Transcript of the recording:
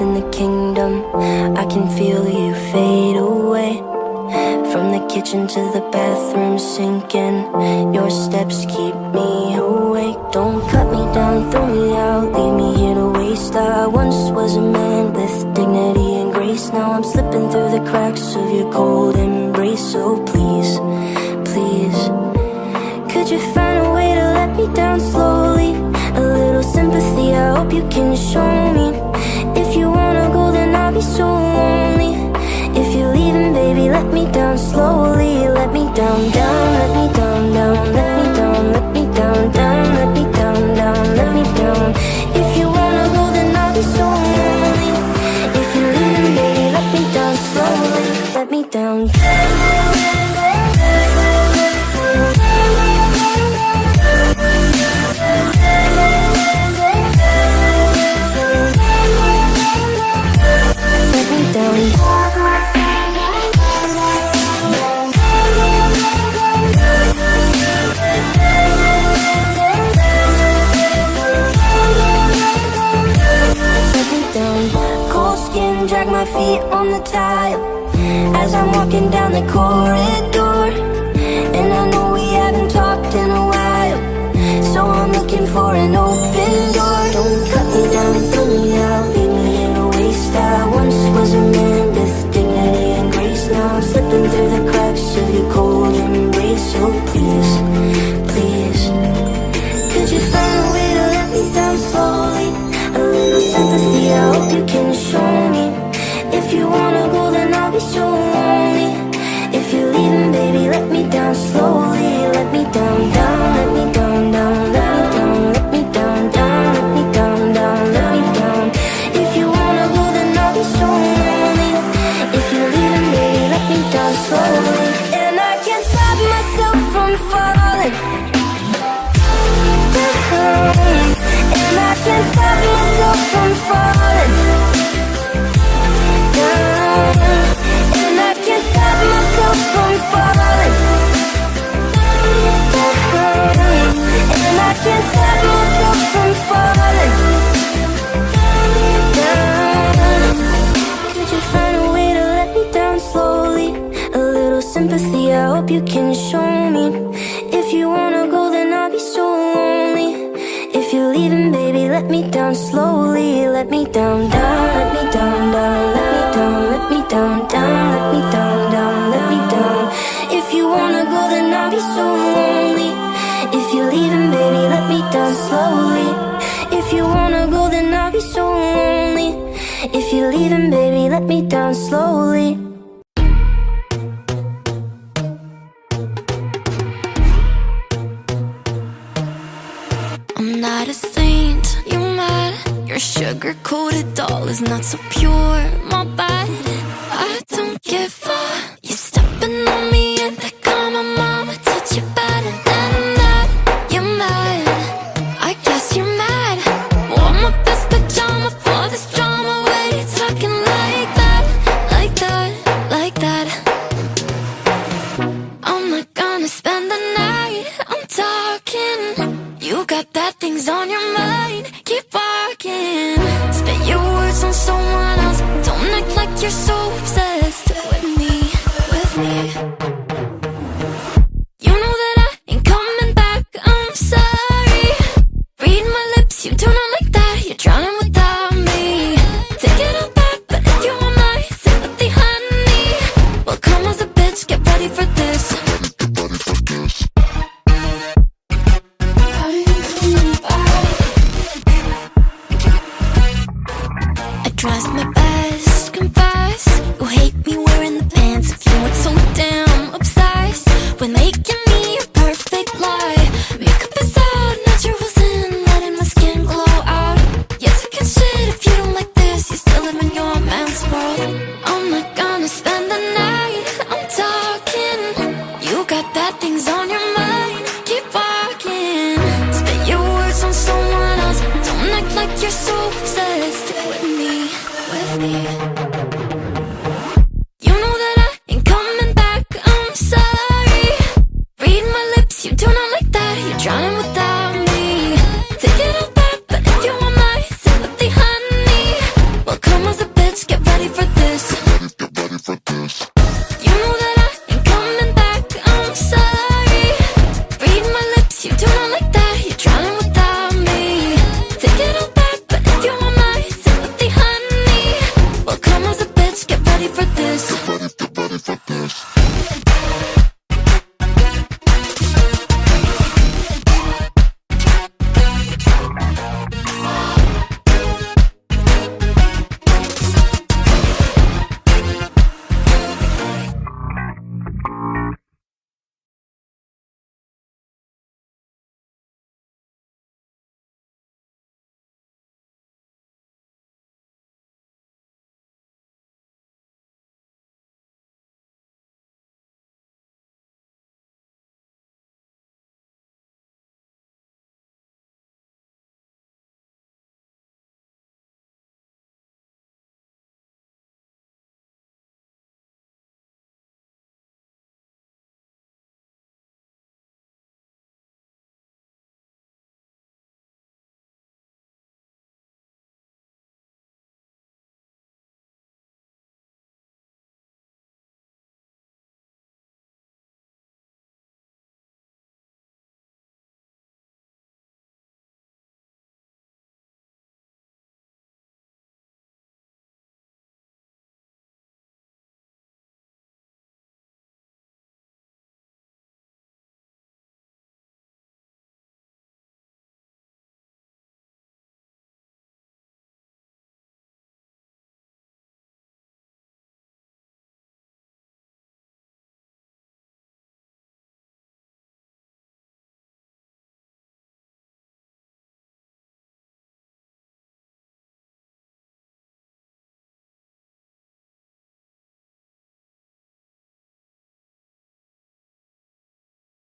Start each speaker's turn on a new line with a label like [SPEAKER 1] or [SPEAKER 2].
[SPEAKER 1] in the kingdom. I can feel you fade away. From the kitchen to the bathroom sinking, your steps keep me awake. Don't cut me down, throw me out, leave me here to waste. I once was a man with dignity and grace. Now I'm slipping through the cracks of your cold embrace. So please, please, could you find a way to let me down slowly? A little sympathy, I hope you can show me. If you wanna go, then I'll be so lonely. If you're leaving, baby, let me down slowly. Let me down, down, let me down, down, let me down, let me down, down, let me down, down, let me down. If you wanna go, then I'll be so lonely. If you're leaving, baby, let me down slowly. Let me down. Let me down. Cold skin, drag my feet on the tile as I'm walking down the corridor. And I know we haven't talked in a while, so I'm looking for an open door. Don't cut me down, throw me out, leave me here to waste. I once was a man with dignity and grace. Now I'm slipping through the cracks of your cold embrace. So please, please, could you find a way to let me down slowly? A little sympathy, I hope you can show me. If you wanna go, then I'll be so lonely. If you're leaving, baby, let me down slowly. Let me down, down, let me down, down, let me down, let me down, down, let me down, down, let me down. If you wanna go, then I'll be so lonely. If you're leaving, baby, let me down slowly. And I can't stop myself from falling down. And I can't stop myself from falling down. And I can't stop myself from falling down. And I can't stop myself from falling down. Could you find a way to let me down slowly? A little sympathy, I hope you can show me. If you wanna go, then I'll be so lonely. If you're leaving, baby, let me down slowly. Let me down, down, let me down, down, let me down, let me down, down, let me down, down, let me down. If you wanna go, then I'll be so lonely. If you're leaving, baby, let me down slowly. If you wanna go, then I'll be so lonely. If you're leaving, baby, let me down slowly. I'm not a saint, you're mad. Your sugar-coated doll is not so pure, my bad. I don't give a, you stepping on me and that got my mama touch you bad. And then that, you're mad, I guess you're mad. Wore my best pajama for this drama. Why you talking like that, like that, like that? I'm not gonna spend the night, I'm talking. You got bad things on your mind, keep walking. Spit your words on someone else, don't act like you're so obsessed with me, with me. You know that I ain't coming back, I'm sorry. Read my lips, you do not like that, you're drowning without me. Take it all back, but if you want my sympathy, honey, well come as a bitch, get ready for this. Tries my best, confess. You hate me wearing the pants. If you weren't so damn obsessed with making me your perfect lie. Makeup is out, naturals in, letting my skin glow out. You're taking shit if you don't like this. You still live in your man's world. I'm not gonna spend the night, I'm talking. You got bad things on your mind, keep walking. Spit your words on someone else, don't act like you're so obsessed with me, with me.